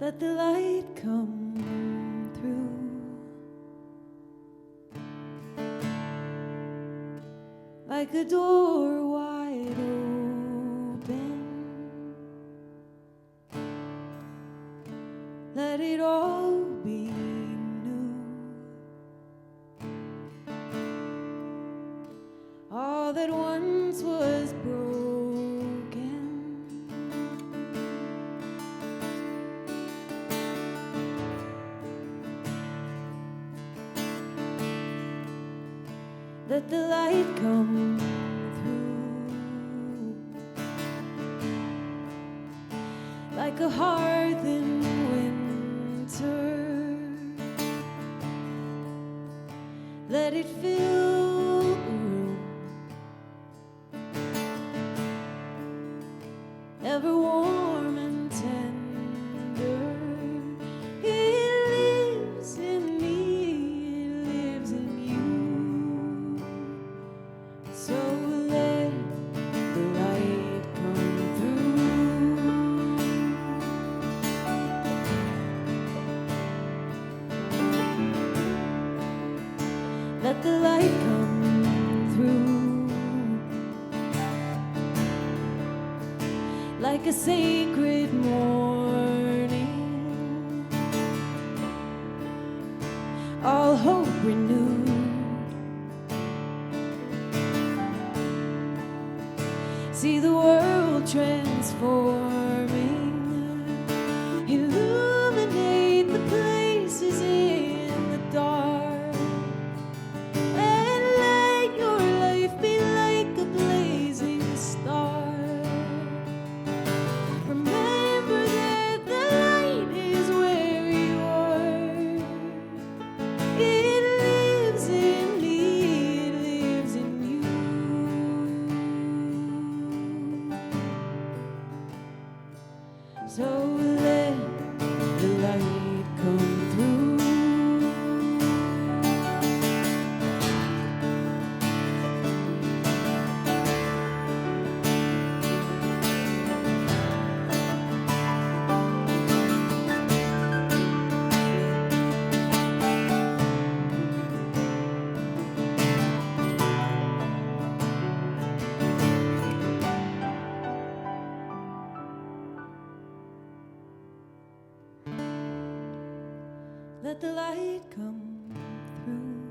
Let the light come through. Like a door wide open. Let it all be new. All that once was broken. Let the light come through. Like a hearth in winter. Let it fill the room. Ever warm and tender. It lives in me, it lives in you. So let the light come through. Let the light come through. Like a sacred morning. All hope renewed. See the world transforming. Illuminate the places in the dark. And let your life be like a blazing star. Remember that the light is where you are. It lives in me, it lives in you. So let the light come through. Let the light come through.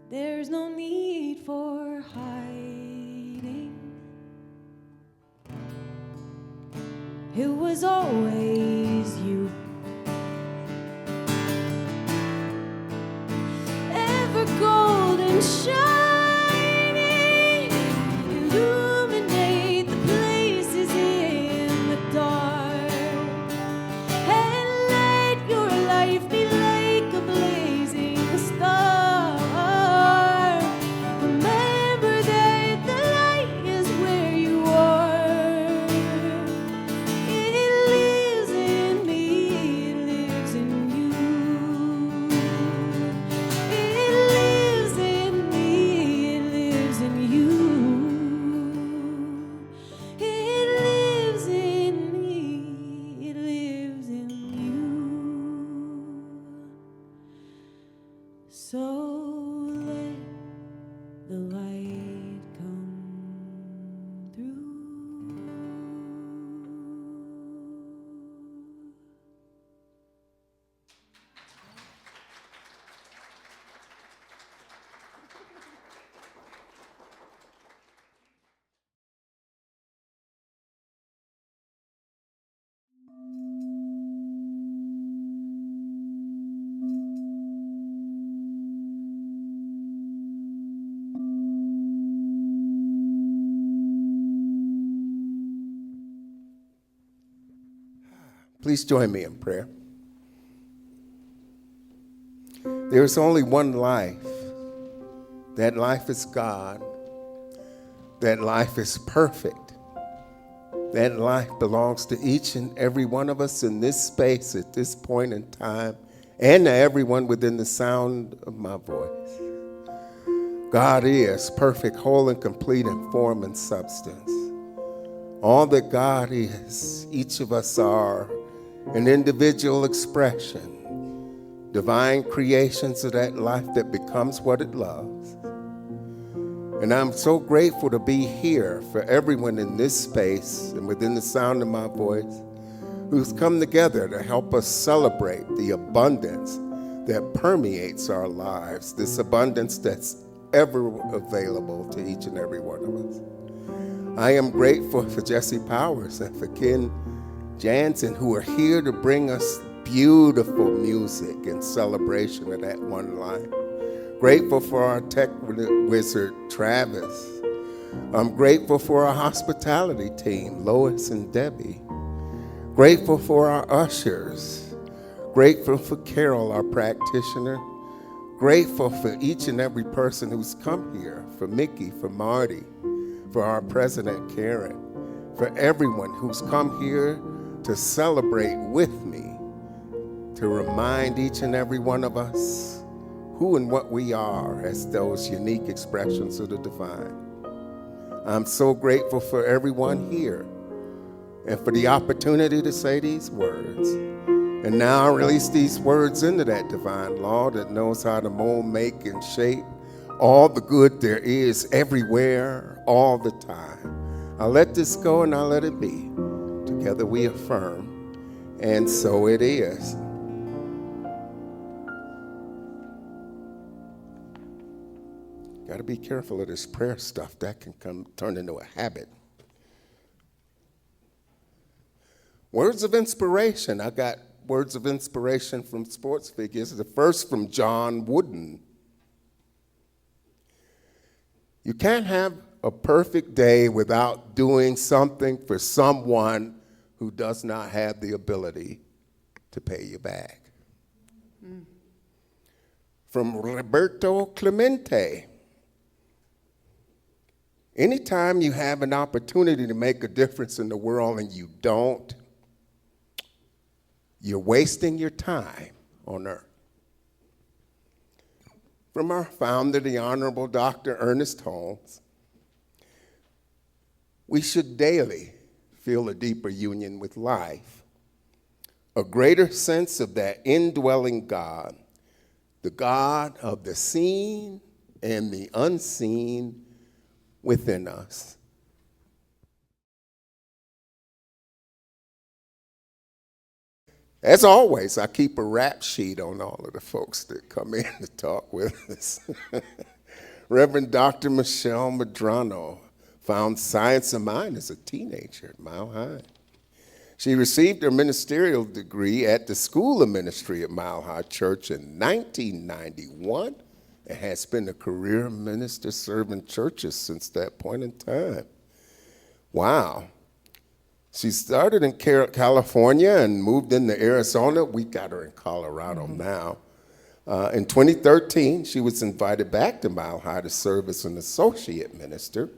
There's no need for hiding. It was always you. Ever golden shining. Illuminate the places in the dark. Be like a blazing star. Remember that the light is where you are. It lives in me, it lives in you. It lives in me, it lives in you. It lives in me, it lives in you. So let the light come through. Please join me in prayer. There is only one life. That life is God. That life is perfect. That life belongs to each and every one of us in this space at this point in time, and to everyone within the sound of my voice. God is perfect, whole, and complete in form and substance. all that God is. Each of us are an individual expression, divine creations of that life that becomes what it loves. And I'm so grateful to be here for everyone in this space and within the sound of my voice who's come together to help us celebrate the abundance that permeates our lives, this abundance that's ever available to each and every one of us. I am grateful for Jesse Powers and for Ken Jansen, who are here to bring us beautiful music in celebration of that one life. Grateful for our tech wizard, Travis. I'm grateful for our hospitality team, Lois and Debbie. Grateful for our ushers. Grateful for Carol, our practitioner. Grateful for each and every person who's come here, for Mickey, for Marty, for our president, Karen, for everyone who's come here to celebrate with me, to remind each and every one of us who and what we are as those unique expressions of the divine. I'm so grateful for everyone here and for the opportunity to say these words. And now I release these words into that divine law that knows how to mold, make, and shape all the good there is everywhere, all the time. I'll let this go and I'll let it be. Together we affirm, and so it is. Got to be careful of this prayer stuff. That can turn into a habit. Words of inspiration. I got words of inspiration from sports figures. The first from John Wooden. You can't have a perfect day without doing something for someone who does not have the ability to pay you back. From Roberto Clemente. Anytime you have an opportunity to make a difference in the world and you don't, you're wasting your time on earth. From our founder, the Honorable Dr. Ernest Holmes, we should daily feel a deeper union with life, a greater sense of that indwelling God, the God of the seen and the unseen within us. As always, I keep a rap sheet on all of the folks that come in to talk with us. Reverend Dr. Michelle Medrano found science of mind as a teenager at Mile High. She received her ministerial degree at the School of Ministry at Mile High Church in 1991 and has been a career minister serving churches since that point in time. Wow. She started in California and moved into Arizona. We got her in Colorado now. In 2013, she was invited back to Mile High to serve as an associate minister.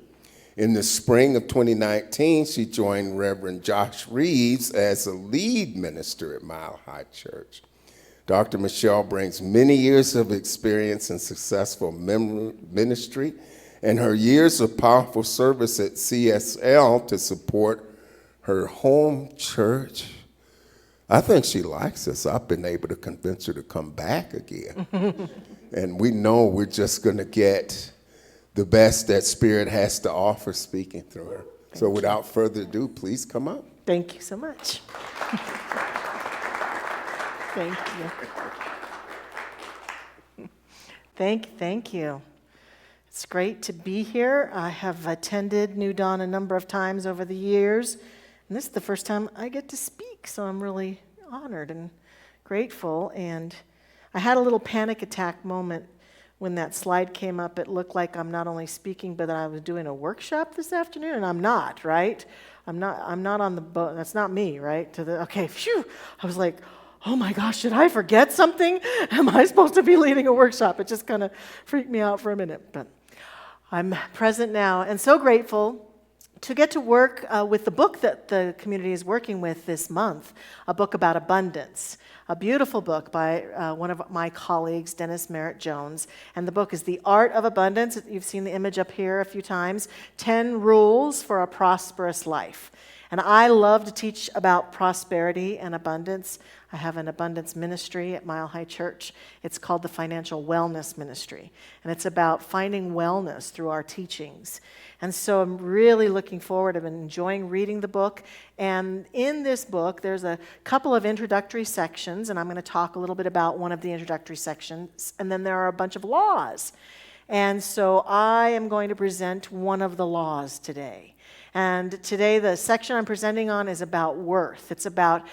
In the spring of 2019, she joined Reverend Josh Reeves as a lead minister at Mile High Church. Dr. Michelle brings many years of experience in successful ministry and her years of powerful service at CSL to support her home church. I think she likes us. I've been able to convince her to come back again. And we know we're just going to get the best that Spirit has to offer speaking through her. So without further ado, please come up. Thank you so much. Thank you. Thank you. It's great to be here. I have attended New Dawn a number of times over the years, and this is the first time I get to speak, so I'm really honored and grateful. And I had a little panic attack moment when that slide came up. It looked like I'm not only speaking, but that I was doing a workshop this afternoon, and I'm not, right? I'm not on the boat. That's not me, right? Okay, phew. I was like, oh my gosh, did I forget something? Am I supposed to be leading a workshop? It just kind of freaked me out for a minute, but I'm present now and so grateful to get to work with the book that the community is working with this month, a book about abundance. a beautiful book by one of my colleagues, Dennis Merritt Jones. And the book is The Art of Abundance. You've seen the image up here a few times. 10 Rules for a Prosperous Life. And I love to teach about prosperity and abundance. I have an abundance ministry at Mile High Church. It's called the Financial Wellness Ministry. And it's about finding wellness through our teachings. And so I'm really looking forward. I've been enjoying reading the book. And in this book, there's a couple of introductory sections. And I'm going to talk a little bit about one of the introductory sections. And then there are a bunch of laws. And so I am going to present one of the laws today. And today the section I'm presenting on is about worth. It's about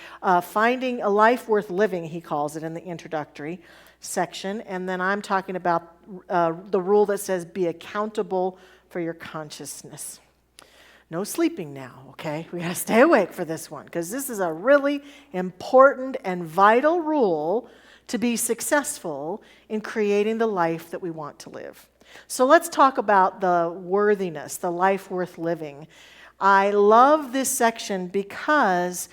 finding a life worth living, he calls it in the introductory section. And then I'm talking about the rule that says be accountable for your consciousness. No sleeping now, okay? We got to stay awake for this one because this is a really important and vital rule to be successful in creating the life that we want to live. So let's talk about the worthiness, the life worth living. I love this section because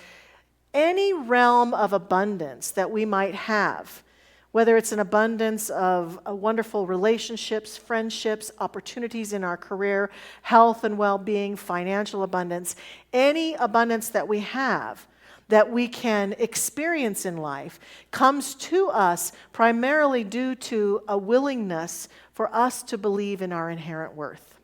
any realm of abundance that we might have, whether it's an abundance of wonderful relationships, friendships, opportunities in our career, health and well-being, financial abundance, any abundance that we have, that we can experience in life comes to us primarily due to a willingness for us to believe in our inherent worth.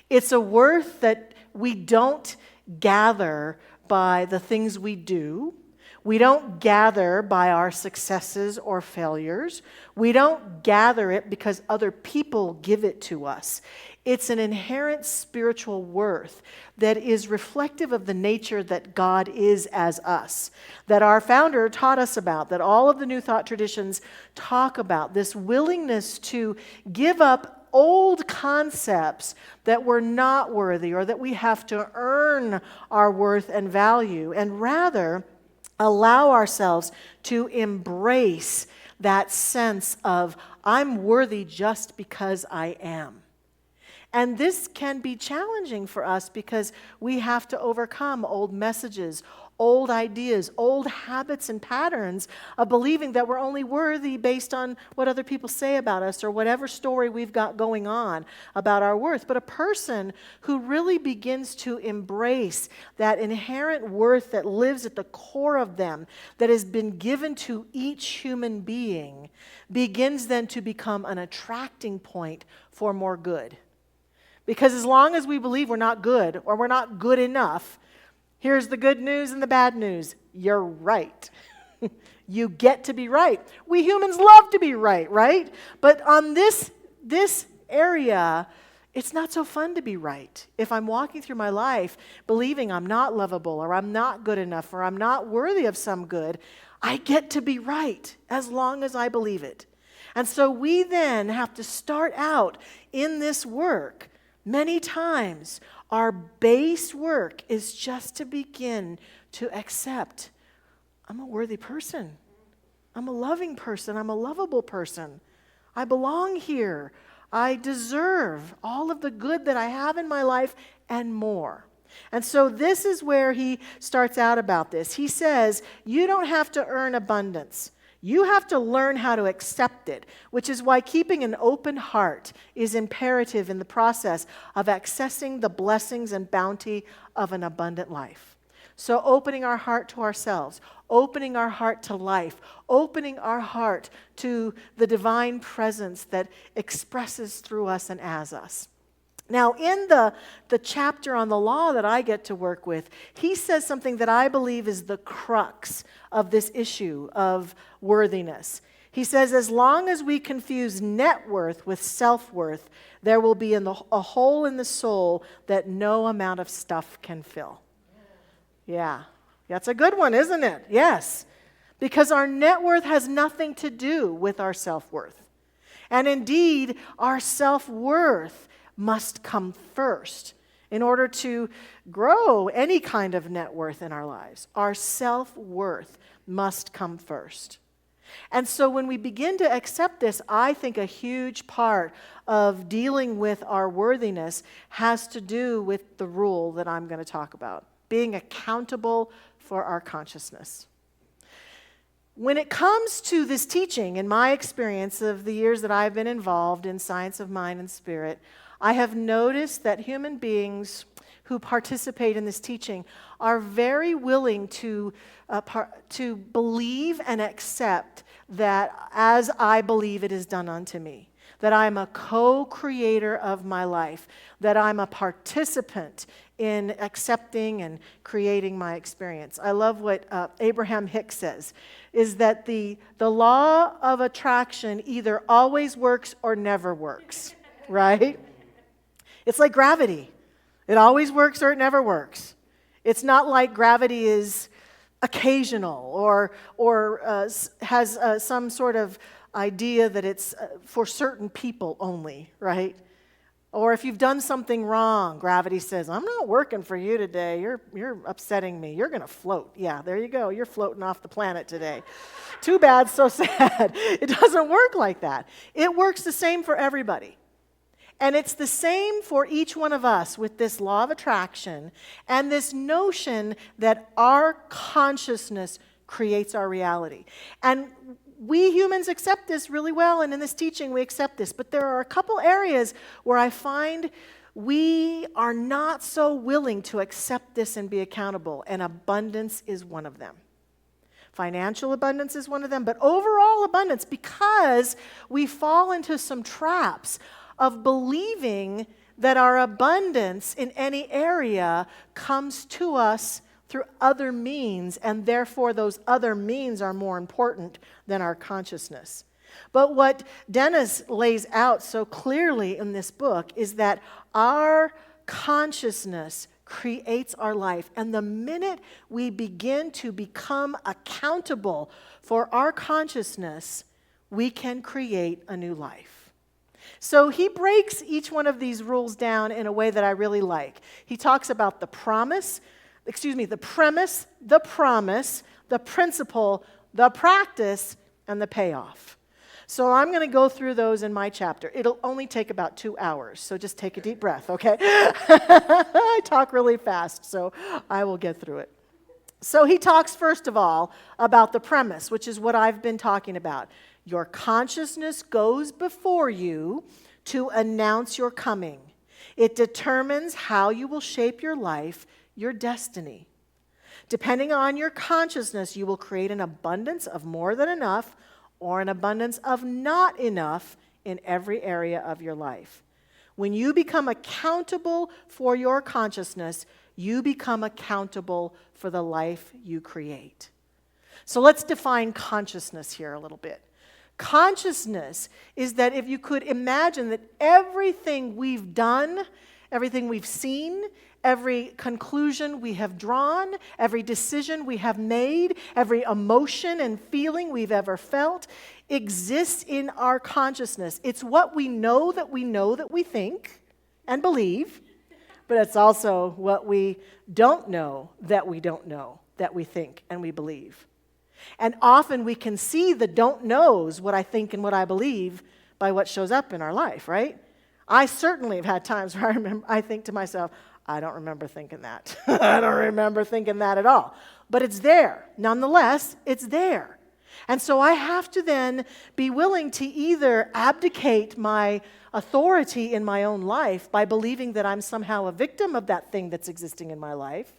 It's a worth that we don't gather by the things we do. We don't gather by our successes or failures. We don't gather it because other people give it to us. It's an inherent spiritual worth that is reflective of the nature that God is as us, that our founder taught us about, that all of the New Thought traditions talk about, this willingness to give up old concepts that we're not worthy or that we have to earn our worth and value, and rather allow ourselves to embrace that sense of I'm worthy just because I am. And this can be challenging for us because we have to overcome old messages, old ideas, old habits and patterns of believing that we're only worthy based on what other people say about us or whatever story we've got going on about our worth. But a person who really begins to embrace that inherent worth that lives at the core of them, that has been given to each human being, begins then to become an attracting point for more good. Because as long as we believe we're not good or we're not good enough, here's the good news and the bad news. You're right. You get to be right. We humans love to be right, right? But on this area, it's not so fun to be right. If I'm walking through my life believing I'm not lovable or I'm not good enough or I'm not worthy of some good, I get to be right as long as I believe it. And so we then have to start out in this work. Many times, our base work is just to begin to accept, I'm a worthy person. I'm a loving person. I'm a lovable person. I belong here. I deserve all of the good that I have in my life and more. And so this is where he starts out about this. He says, you don't have to earn abundance. You have to learn how to accept it, which is why keeping an open heart is imperative in the process of accessing the blessings and bounty of an abundant life. So opening our heart to ourselves, opening our heart to life, opening our heart to the divine presence that expresses through us and as us. Now, in the chapter on the law that I get to work with, he says something that I believe is the crux of this issue of worthiness. He says, as long as we confuse net worth with self-worth, there will be a hole in the soul that no amount of stuff can fill. Yeah, that's a good one, isn't it? Yes, because our net worth has nothing to do with our self-worth. And indeed, our self-worth must come first in order to grow any kind of net worth in our lives. Our self-worth must come first. And so when we begin to accept this, I think a huge part of dealing with our worthiness has to do with the rule that I'm going to talk about, being accountable for our consciousness. When it comes to this teaching, in my experience of the years that I've been involved in science of mind and spirit, I have noticed that human beings who participate in this teaching are very willing to believe and accept that as I believe it is done unto me, that I'm a co-creator of my life, that I'm a participant in accepting and creating my experience. I love what Abraham Hicks says, is that the law of attraction either always works or never works, right? It's like gravity. It always works or it never works. It's not like gravity is occasional or has some sort of idea that it's for certain people only, right? Or if you've done something wrong, gravity says, I'm not working for you today. You're upsetting me. You're going to float. Yeah, there you go. You're floating off the planet today. Too bad, so sad. It doesn't work like that. It works the same for everybody. And it's the same for each one of us with this law of attraction and this notion that our consciousness creates our reality. And we humans accept this really well, and in this teaching we accept this. But there are a couple areas where I find we are not so willing to accept this and be accountable, and abundance is one of them. Financial abundance is one of them, but overall abundance, because we fall into some traps of believing that our abundance in any area comes to us through other means, and therefore those other means are more important than our consciousness. But what Dennis lays out so clearly in this book is that our consciousness creates our life, and the minute we begin to become accountable for our consciousness, we can create a new life. So he breaks each one of these rules down in a way that I really like. He talks about the premise, the promise, the principle, the practice, and the payoff. So I'm going to go through those in my chapter. It'll only take about 2 hours, so just take a deep breath, okay? I talk really fast, so I will get through it. So he talks, first of all, about the premise, which is what I've been talking about. Your consciousness goes before you to announce your coming. It determines how you will shape your life, your destiny. Depending on your consciousness, you will create an abundance of more than enough or an abundance of not enough in every area of your life. When you become accountable for your consciousness, you become accountable for the life you create. So let's define consciousness here a little bit. Consciousness is that if you could imagine that everything we've done, everything we've seen, every conclusion we have drawn, every decision we have made, every emotion and feeling we've ever felt exists in our consciousness. It's what we know that we think and believe, but it's also what we don't know that we don't know that we think and we believe. And often we can see the don't knows, what I think and what I believe, by what shows up in our life, right? I certainly have had times where I think to myself, I don't remember thinking that. I don't remember thinking that at all. But it's there. Nonetheless, it's there. And so I have to then be willing to either abdicate my authority in my own life by believing that I'm somehow a victim of that thing that's existing in my life,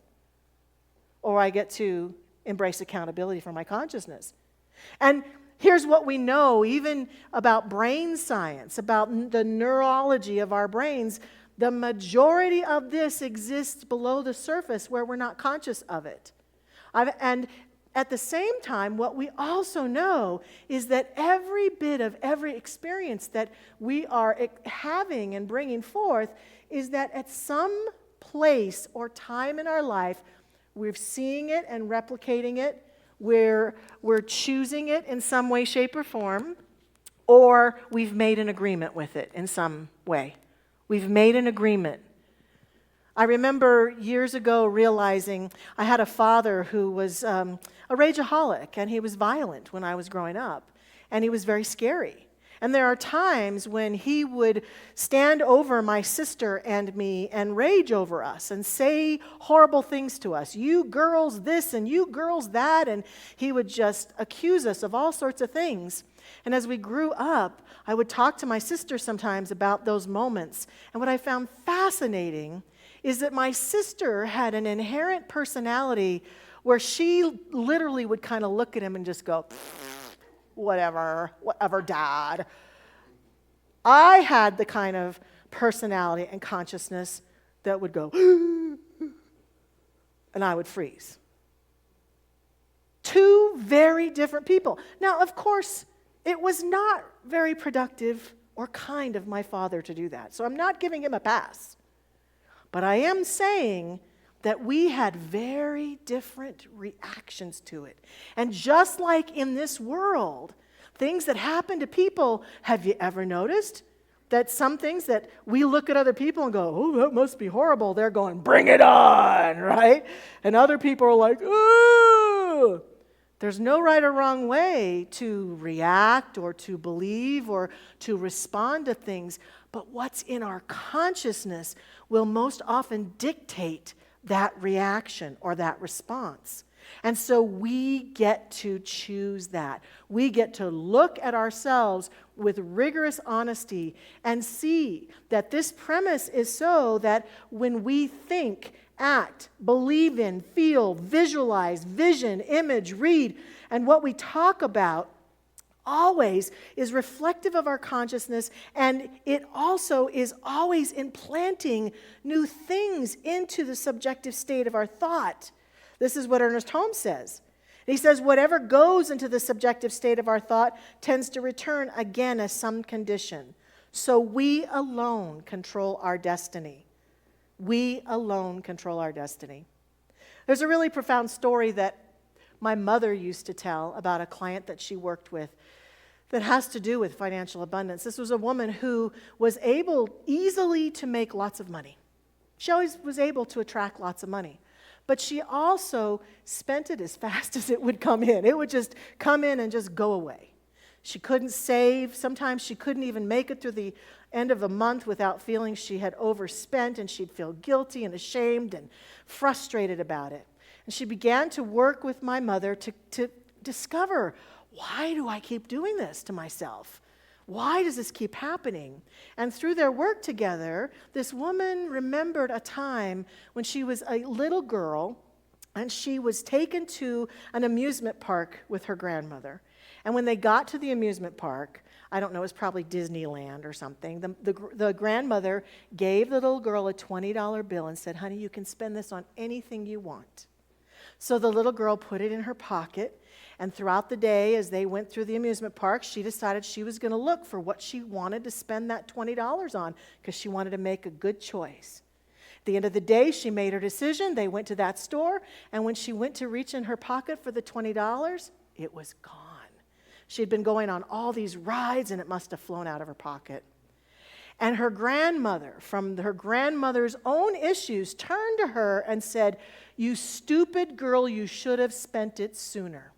or I get to embrace accountability for my consciousness. And here's what we know, even about brain science, about the neurology of our brains. The majority of this exists below the surface where we're not conscious of it. And at the same time, what we also know is that every bit of every experience that we are having and bringing forth is that at some place or time in our life, we're seeing it and replicating it. We're choosing it in some way, shape, or form, or we've made an agreement with it in some way. We've made an agreement. I remember years ago realizing I had a father who was a rageaholic, and he was violent when I was growing up, and he was very scary. And there are times when he would stand over my sister and me and rage over us and say horrible things to us. You girls this and you girls that. And he would just accuse us of all sorts of things. And as we grew up, I would talk to my sister sometimes about those moments. And what I found fascinating is that my sister had an inherent personality where she literally would kind of look at him and just go, whatever, Dad. I had the kind of personality and consciousness that would go, and I would freeze. Two very different people. Now, of course, it was not very productive or kind of my father to do that. So I'm not giving him a pass. But I am saying that we had very different reactions to it. And just like in this world, things that happen to people, have you ever noticed that some things that we look at other people and go, oh, that must be horrible, they're going, bring it on, right? And other people are like, ooh. There's no right or wrong way to react or to believe or to respond to things, but what's in our consciousness will most often dictate that reaction or that response. And so we get to choose that. We get to look at ourselves with rigorous honesty and see that this premise is so that when we think, act, believe in, feel, visualize, vision, image, read, and what we talk about always is reflective of our consciousness, and it also is always implanting new things into the subjective state of our thought. This is what Ernest Holmes says. He says, whatever goes into the subjective state of our thought tends to return again as some condition. So we alone control our destiny. We alone control our destiny. There's a really profound story that my mother used to tell about a client that she worked with that has to do with financial abundance. This was a woman who was able easily to make lots of money. She always was able to attract lots of money. But she also spent it as fast as it would come in. It would just come in and just go away. She couldn't save. Sometimes she couldn't even make it through the end of a month without feeling she had overspent, and she'd feel guilty and ashamed and frustrated about it. And she began to work with my mother to discover, why do I keep doing this to myself? Why does this keep happening? And through their work together, this woman remembered a time when she was a little girl and she was taken to an amusement park with her grandmother. And when they got to the amusement park, I don't know, it was probably Disneyland or something, the grandmother gave the little girl a $20 bill and said, honey, you can spend this on anything you want. So the little girl put it in her pocket, and throughout the day, as they went through the amusement park, she decided she was going to look for what she wanted to spend that $20 on because she wanted to make a good choice. At the end of the day, she made her decision. They went to that store, and when she went to reach in her pocket for the $20, it was gone. She had been going on all these rides, and it must have flown out of her pocket. And her grandmother, from her grandmother's own issues, turned to her and said, you stupid girl, you should have spent it sooner.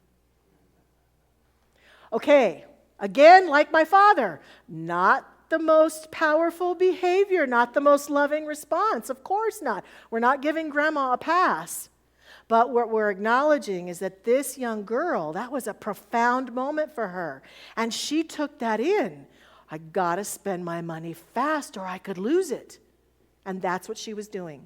Okay, again, like my father, not the most powerful behavior, not the most loving response. Of course not. We're not giving grandma a pass. But what we're acknowledging is that this young girl, that was a profound moment for her. And she took that in. I got to spend my money fast or I could lose it. And that's what she was doing.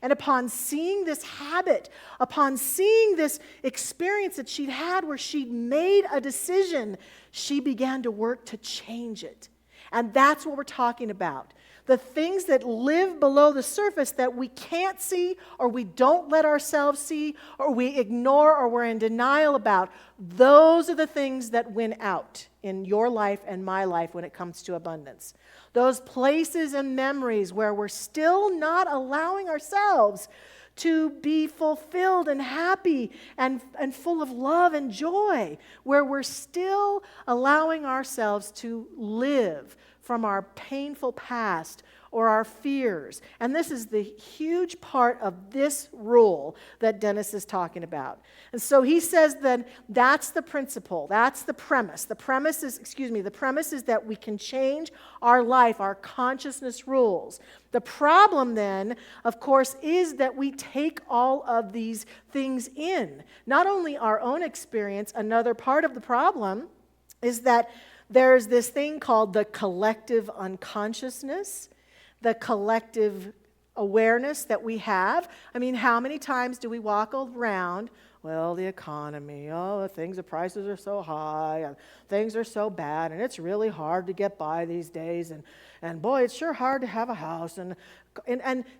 And upon seeing this habit, upon seeing this experience that she'd had where she'd made a decision, she began to work to change it. And that's what we're talking about. The things that live below the surface that we can't see or we don't let ourselves see or we ignore or we're in denial about, those are the things that win out in your life and my life when it comes to abundance. Those places and memories where we're still not allowing ourselves to be fulfilled and happy and full of love and joy, where we're still allowing ourselves to live from our painful past or our fears. And this is the huge part of this rule that Dennis is talking about. And so he says that that's the principle, that's the premise. The premise is that we can change our life, our consciousness rules. The problem then, of course, is that we take all of these things in. Not only our own experience, another part of the problem is that there's this thing called the collective unconsciousness, the collective awareness that we have. I mean, how many times do we walk around, well, the economy, the prices are so high, and things are so bad, and it's really hard to get by these days, and boy, it's sure hard to have a house, and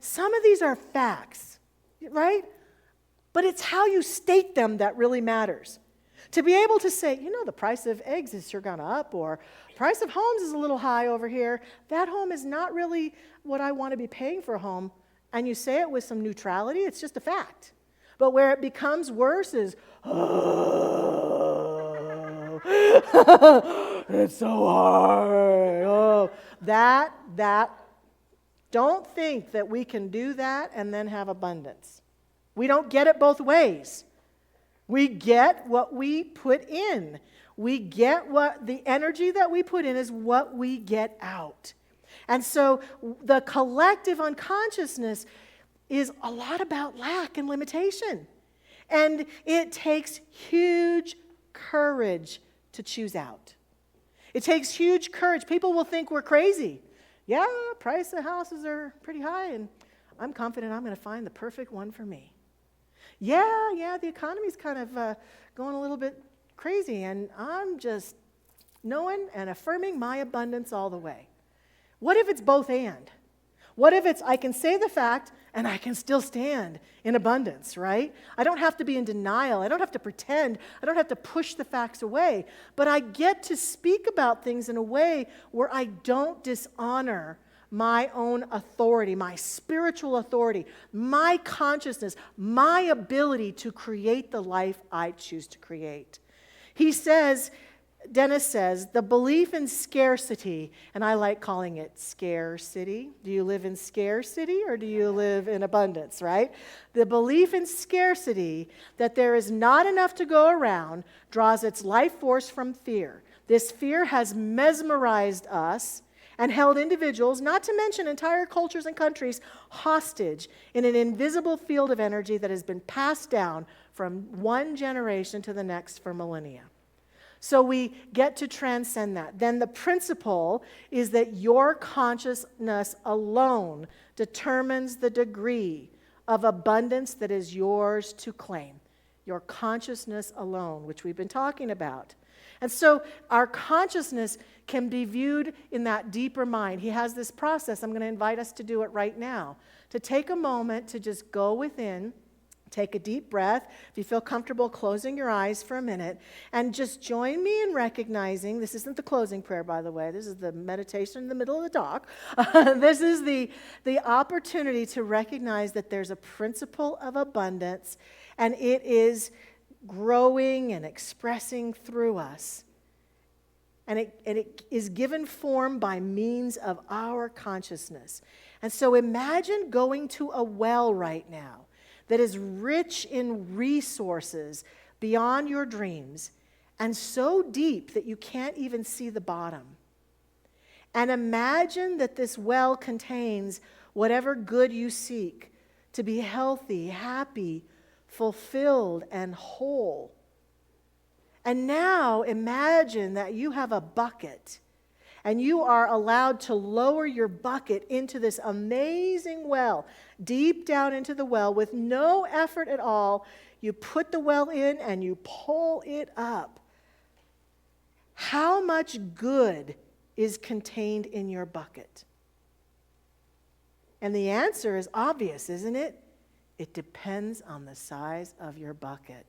some of these are facts, right? But it's how you state them that really matters. To be able to say, the price of eggs has sure gone up, or price of homes is a little high over here. That home is not really what I want to be paying for a home. And you say it with some neutrality, it's just a fact. But where it becomes worse is, it's so hard. Don't think that we can do that and then have abundance. We don't get it both ways. We get what we put in. We get what the energy that we put in is what we get out. And so the collective unconsciousness is a lot about lack and limitation. And it takes huge courage to choose out. It takes huge courage. People will think we're crazy. Yeah, price of houses are pretty high, and I'm confident I'm going to find the perfect one for me. Yeah, the economy's kind of going a little bit crazy, and I'm just knowing and affirming my abundance all the way. What if it's both and? What if it's I can say the fact and I can still stand in abundance, right? I don't have to be in denial. I don't have to pretend. I don't have to push the facts away. But I get to speak about things in a way where I don't dishonor my own authority, my spiritual authority, my consciousness, my ability to create the life I choose to create. Dennis says, the belief in scarcity, and I like calling it scarcity. Do you live in scarcity or do you live in abundance, right? The belief in scarcity, that there is not enough to go around, draws its life force from fear. This fear has mesmerized us and held individuals, not to mention entire cultures and countries, hostage in an invisible field of energy that has been passed down from one generation to the next for millennia. So we get to transcend that. Then the principle is that your consciousness alone determines the degree of abundance that is yours to claim. Your consciousness alone, which we've been talking about. And so our consciousness can be viewed in that deeper mind. He has this process. I'm going to invite us to do it right now. To take a moment to just go within, take a deep breath. If you feel comfortable closing your eyes for a minute, and just join me in recognizing, this isn't the closing prayer, by the way. This is the meditation in the middle of the talk. This is the opportunity to recognize that there's a principle of abundance, and it is growing and expressing through us. And it is given form by means of our consciousness. And so imagine going to a well right now that is rich in resources beyond your dreams and so deep that you can't even see the bottom. And imagine that this well contains whatever good you seek to be healthy, happy, fulfilled, and whole. And now imagine that you have a bucket and you are allowed to lower your bucket into this amazing well, deep down into the well with no effort at all. You put the well in and you pull it up. How much good is contained in your bucket? And the answer is obvious, isn't it? It depends on the size of your bucket.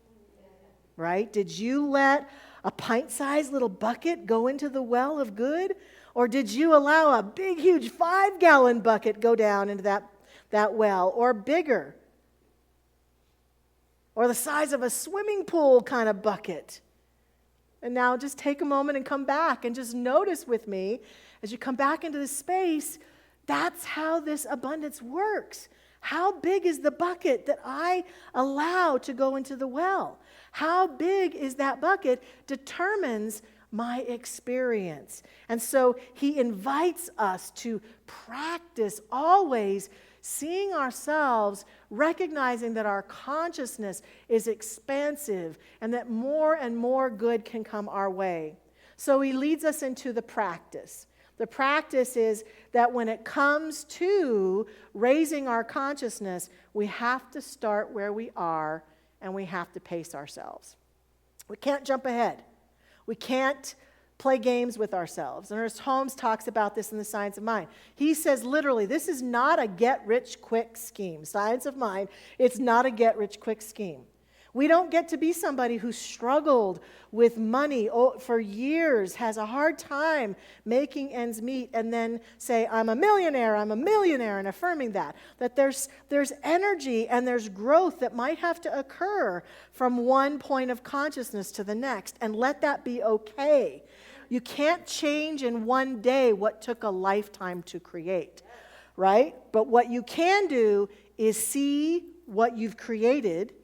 Right? Did you let a pint-sized little bucket go into the well of good? Or did you allow a big, huge 5-gallon bucket go down into that well? Or bigger? Or the size of a swimming pool kind of bucket? And now just take a moment and come back and just notice with me, as you come back into this space, That's how this abundance works. How big is the bucket that I allow to go into the well? How big is that bucket determines my experience. And so he invites us to practice always seeing ourselves, recognizing that our consciousness is expansive and that more and more good can come our way. So he leads us into the practice. The practice is that when it comes to raising our consciousness, we have to start where we are and we have to pace ourselves. We can't jump ahead. We can't play games with ourselves. And Ernest Holmes talks about this in The Science of Mind. He says literally, this is not a get-rich-quick scheme. Science of Mind, it's not a get-rich-quick scheme. We don't get to be somebody who struggled with money for years, has a hard time making ends meet, and then say, I'm a millionaire, and affirming that. That there's energy and there's growth that might have to occur from one point of consciousness to the next, and let that be okay. You can't change in one day what took a lifetime to create, right? But what you can do is see what you've created,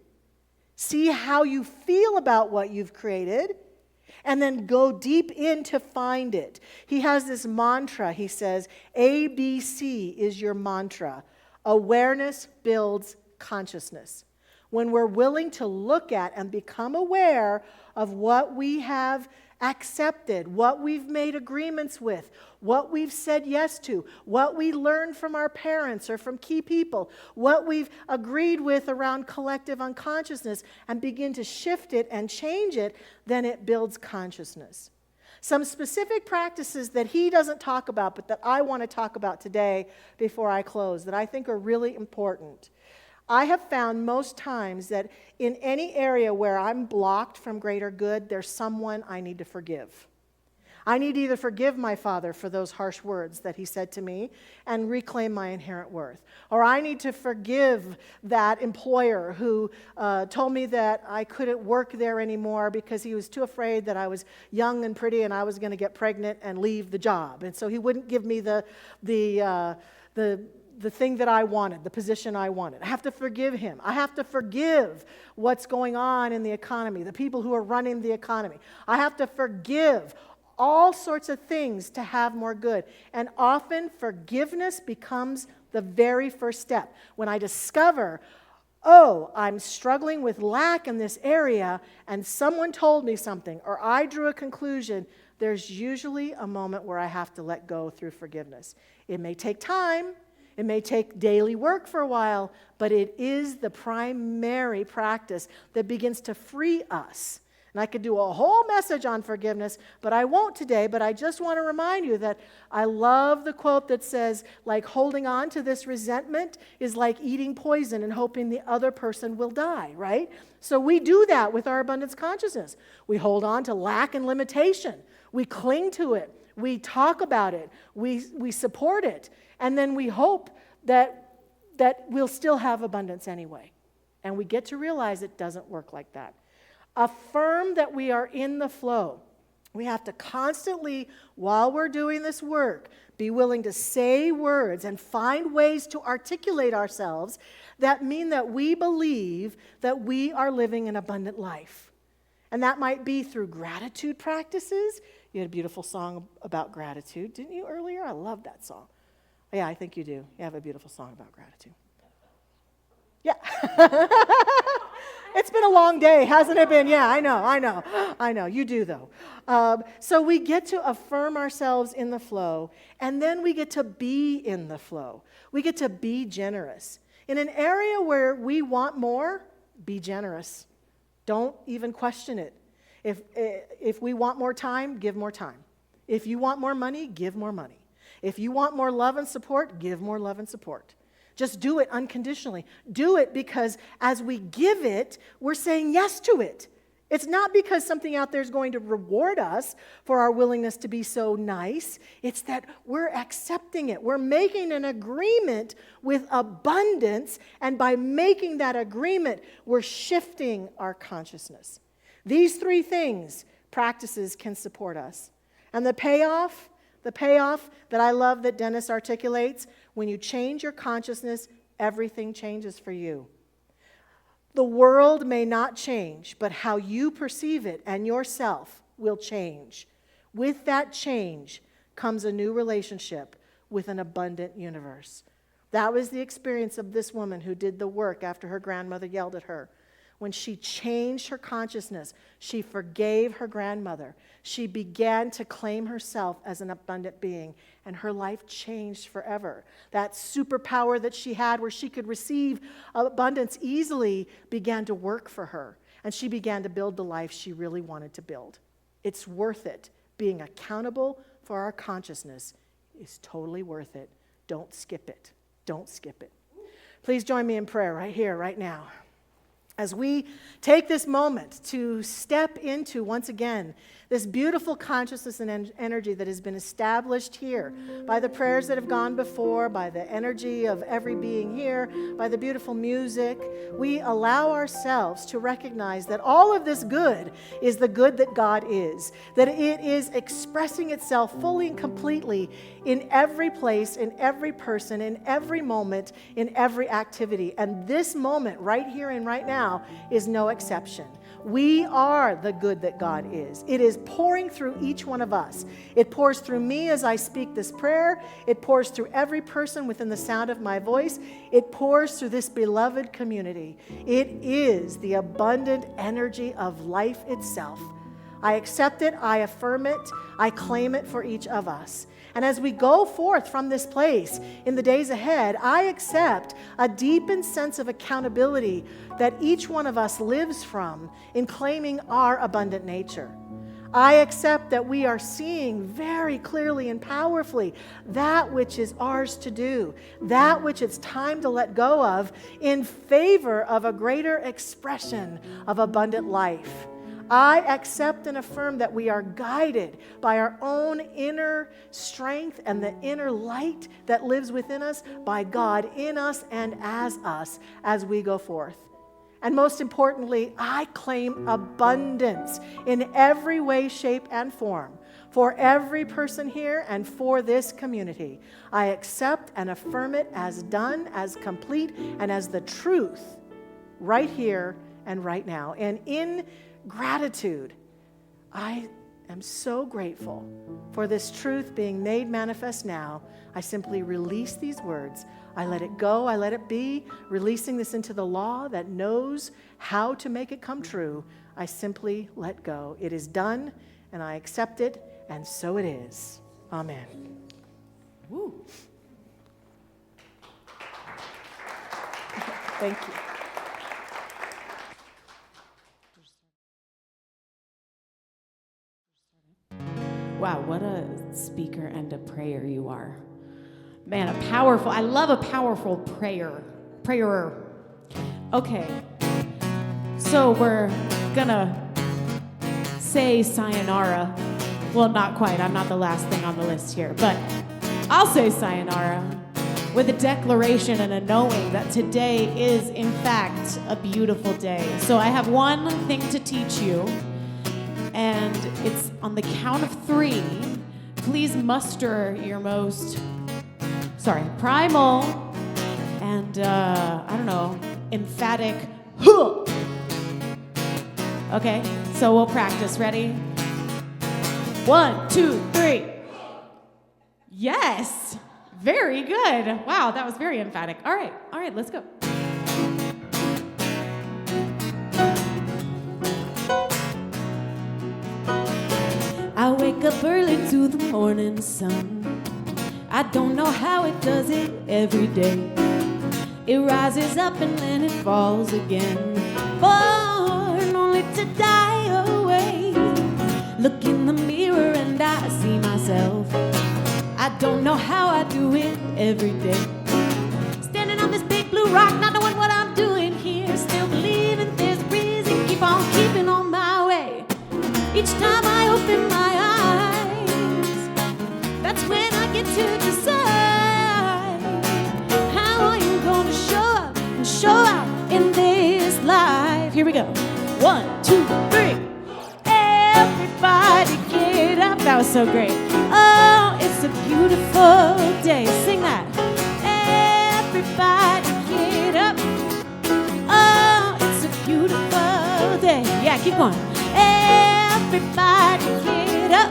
see how you feel about what you've created, and then go deep in to find it. He has this mantra. He says, ABC is your mantra. Awareness builds consciousness. When we're willing to look at and become aware of what we have accepted, what we've made agreements with, what we've said yes to, what we learned from our parents or from key people, what we've agreed with around collective unconsciousness, and begin to shift it and change it, then it builds consciousness. Some specific practices that he doesn't talk about, but that I want to talk about today before I close, that I think are really important. I have found most times that in any area where I'm blocked from greater good, there's someone I need to forgive. I need to either forgive my father for those harsh words that he said to me and reclaim my inherent worth. Or I need to forgive that employer who told me that I couldn't work there anymore because he was too afraid that I was young and pretty and I was going to get pregnant and leave the job. And so he wouldn't give me the thing that I wanted, the position I wanted. I have to forgive him. I have to forgive what's going on in the economy, the people who are running the economy. I have to forgive all sorts of things to have more good. And often forgiveness becomes the very first step. When I discover, oh, I'm struggling with lack in this area, and someone told me something, or I drew a conclusion, there's usually a moment where I have to let go through forgiveness. It may take time. It may take daily work for a while, but it is the primary practice that begins to free us. And I could do a whole message on forgiveness, but I won't today. But I just want to remind you that I love the quote that says, like, holding on to this resentment is like eating poison and hoping the other person will die, right? So we do that with our abundance consciousness. We hold on to lack and limitation. We cling to it. We talk about it. We support it. And then we hope that we'll still have abundance anyway. And we get to realize it doesn't work like that. Affirm that we are in the flow. We have to constantly, while we're doing this work, be willing to say words and find ways to articulate ourselves that mean that we believe that we are living an abundant life. And that might be through gratitude practices. You had a beautiful song about gratitude, didn't you, earlier? I love that song. Yeah, I think you do. You have a beautiful song about gratitude. Yeah. It's been a long day, hasn't it been? Yeah, I know. You do, though. So we get to affirm ourselves in the flow, and then we get to be in the flow. We get to be generous. In an area where we want more, be generous. Don't even question it. If we want more time, give more time. If you want more money, give more money. If you want more love and support, give more love and support. Just do it unconditionally. Do it because as we give it, we're saying yes to it. It's not because something out there is going to reward us for our willingness to be so nice. It's that we're accepting it. We're making an agreement with abundance, and by making that agreement, we're shifting our consciousness. These three practices can support us. And the payoff The payoff that I love that Dennis articulates, when you change your consciousness, everything changes for you. The world may not change, but how you perceive it and yourself will change. With that change comes a new relationship with an abundant universe. That was the experience of this woman who did the work after her grandmother yelled at her. When she changed her consciousness, she forgave her grandmother. She began to claim herself as an abundant being, and her life changed forever. That superpower that she had where she could receive abundance easily began to work for her, and she began to build the life she really wanted to build. It's worth it. Being accountable for our consciousness is totally worth it. Don't skip it. Don't skip it. Please join me in prayer right here, right now. As we take this moment to step into, once again, this beautiful consciousness and energy that has been established here by the prayers that have gone before, by the energy of every being here, by the beautiful music, we allow ourselves to recognize that all of this good is the good that God is, that it is expressing itself fully and completely in every place, in every person, in every moment, in every activity. And this moment right here and right now is no exception. We are the good that God is. It is pouring through each one of us. It pours through me as I speak this prayer. It pours through every person within the sound of my voice. It pours through this beloved community. It is the abundant energy of life itself. I accept it, I affirm it, I claim it for each of us. And as we go forth from this place in the days ahead, I accept a deepened sense of accountability that each one of us lives from in claiming our abundant nature. I accept that we are seeing very clearly and powerfully that which is ours to do, that which it's time to let go of in favor of a greater expression of abundant life. I accept and affirm that we are guided by our own inner strength and the inner light that lives within us, by God in us and as us as we go forth. And most importantly, I claim abundance in every way, shape, and form for every person here and for this community. I accept and affirm it as done, as complete, and as the truth right here and right now. And in gratitude, I am so grateful for this truth being made manifest now. I simply release these words. I let it go, I let it be, releasing this into the law that knows how to make it come true. I simply let go. It is done, and I accept it, and so it is. Amen. Woo. Thank you. Wow, what a speaker and a prayer you are. Man, I love a powerful prayer. Okay, so we're gonna say sayonara. Well, not quite, I'm not the last thing on the list here, but I'll say sayonara with a declaration and a knowing that today is, in fact, a beautiful day. So I have one thing to teach you, and it's on the count of 3. Please muster your most, primal and, emphatic, huh. Okay, so we'll practice. Ready? 1, 2, 3. Yes, very good. Wow, that was very emphatic. All right, let's go. I wake up early to the morning sun. I don't know how it does it every day. It rises up and then it falls again, born only to die away. Look in the mirror and I see myself. I don't know how I do it every day. Standing on this big blue rock, not knowing what I'm doing here, still believing there's a reason, keep on keeping on my way. Each time I open my eyes, that's when I get to decide how I am gonna show up and show out in this life. Here we go. 1, 2, 3. Everybody get up. That was so great. Oh, it's a beautiful day. Sing that. Everybody get up. Oh, it's a beautiful day. Yeah, keep going. Everybody get up.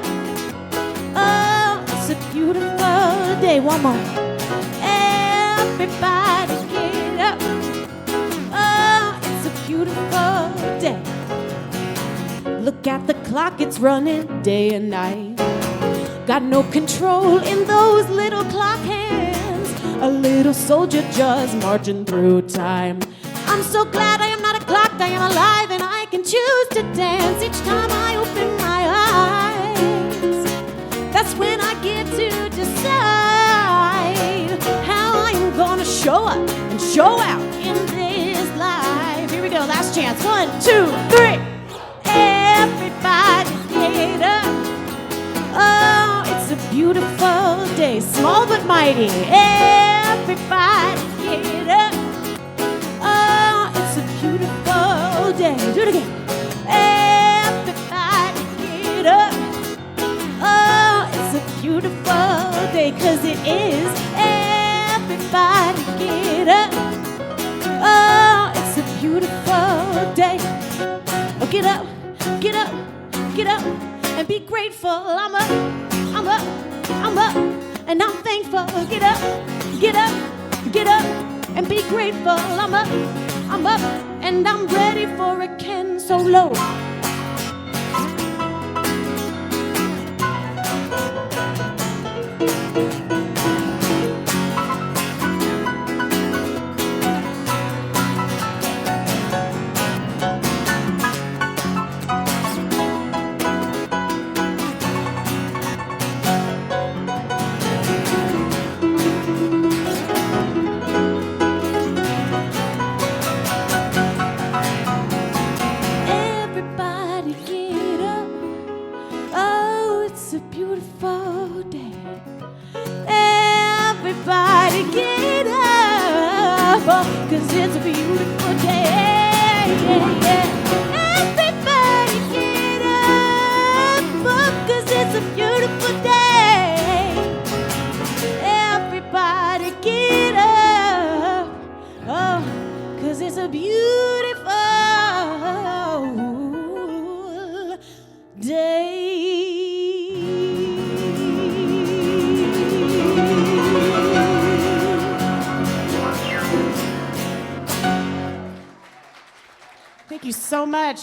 Oh, it's a beautiful day. One more. Everybody get up. Oh, it's a beautiful day. Look at the clock, it's running day and night. Got no control in those little clock hands. A little soldier just marching through time. I'm so glad I am not a clock, I am alive, and I can choose to dance each time I open my eyes. That's when I get to decide how I'm gonna show up and show out in this life. Here we go, last chance. 1, 2, 3. Everybody get up. Oh, it's a beautiful day, small but mighty. Everybody get up. Oh, it's a beautiful day. Do it again. Everybody get up. Oh, it's a beautiful day, 'cause it is. Everybody get up. Oh, it's a beautiful day. Oh, get up, get up, get up, and be grateful. I'm up, I'm up, I'm up, and I'm thankful. Get up, get up, get up, and be grateful. I'm up, and I'm ready for a Ken Solo. Everybody get up. Oh, it's a beautiful day. Everybody get up. Oh, 'cause it's a beautiful day. Yeah, yeah. Everybody get up. Oh, 'cause it's a beautiful day. Everybody get up. Oh, 'cause it's a beautiful day. Thank you so much.